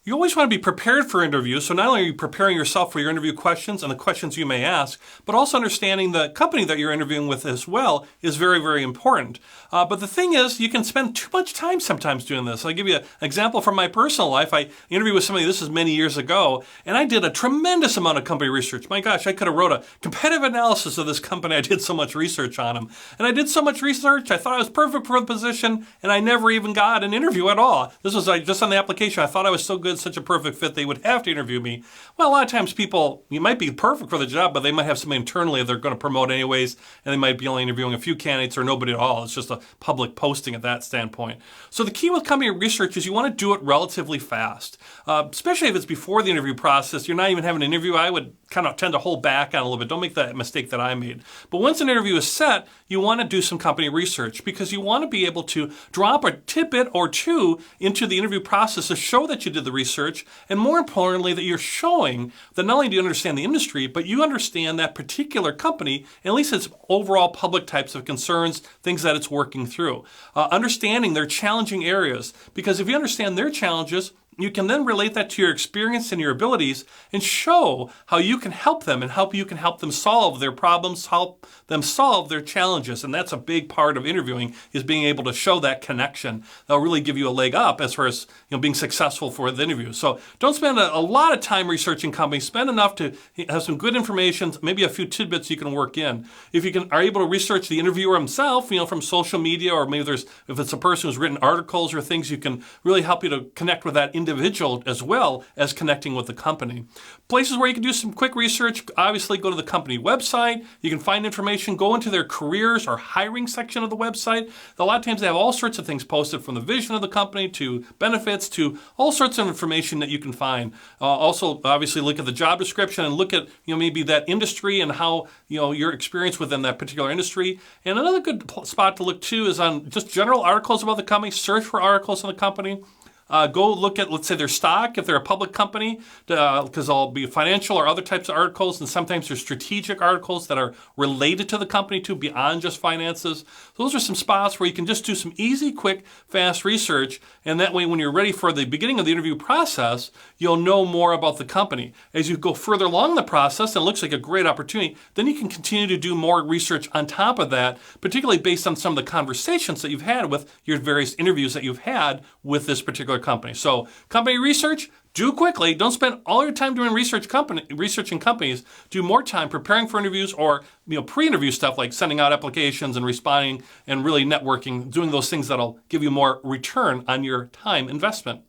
You always want to be prepared for interviews. So not only are you preparing yourself for your interview questions and the questions you may ask, but also understanding the company that you're interviewing with as well is very, very important. But the thing is, you can spend too much time sometimes doing this. I'll give you an example from my personal life. I interviewed with somebody, this is many years ago, and I did a tremendous amount of company research. My gosh, I could have wrote a competitive analysis of this company. I did so much research on them. And I did so much research, I thought I was perfect for the position, and I never even got an interview at all. This was just on the application. I thought I was so good, such a perfect fit, they would have to interview me. Well, a lot of times people, you might be perfect for the job, but they might have somebody internally they're going to promote anyways, and they might be only interviewing a few candidates or nobody at all. It's just a public posting at that standpoint. So the key with company research is you want to do it relatively fast, especially if it's before the interview process. You're not even having an interview. I would kind of tend to hold back on a little bit. Don't make that mistake that I made. But once an interview is set, you want to do some company research because you want to be able to drop a tidbit or two into the interview process to show that you did the research, and more importantly, that you're showing that not only do you understand the industry, but you understand that particular company, at least its overall public types of concerns, things that it's working through. Understanding their challenging areas, because if you understand their challenges, you can then relate that to your experience and your abilities and show how you can help them and how you can help them solve their problems, help them solve their challenges. And that's a big part of interviewing, is being able to show that connection. That'll really give you a leg up as far as being successful for the interview. So don't spend a lot of time researching companies. Spend enough to have some good information, maybe a few tidbits you can work in. If you are able to research the interviewer himself, from social media, or maybe if it's a person who's written articles or things, you can really help you to connect with that individual as well as connecting with the company. Places where you can do some quick research, obviously go to the company website. You can find information, go into their careers or hiring section of the website. A lot of times they have all sorts of things posted, from the vision of the company to benefits to all sorts of information that you can find. Also, obviously look at the job description and look at maybe that industry and how your experience within that particular industry. And another good spot to look to is on just general articles about the company. Search for articles on the company. Go look at, let's say, their stock, if they're a public company, because there'll be financial or other types of articles, and sometimes there's strategic articles that are related to the company too, beyond just finances. Those are some spots where you can just do some easy, quick, fast research, and that way when you're ready for the beginning of the interview process, you'll know more about the company. As you go further along the process, and it looks like a great opportunity, then you can continue to do more research on top of that, particularly based on some of the conversations that you've had with your various interviews that you've had with this particular company. So company research, do quickly. Don't spend all your time doing researching companies. Do more time preparing for interviews, or pre-interview stuff like sending out applications and responding and really networking, doing those things that'll give you more return on your time investment.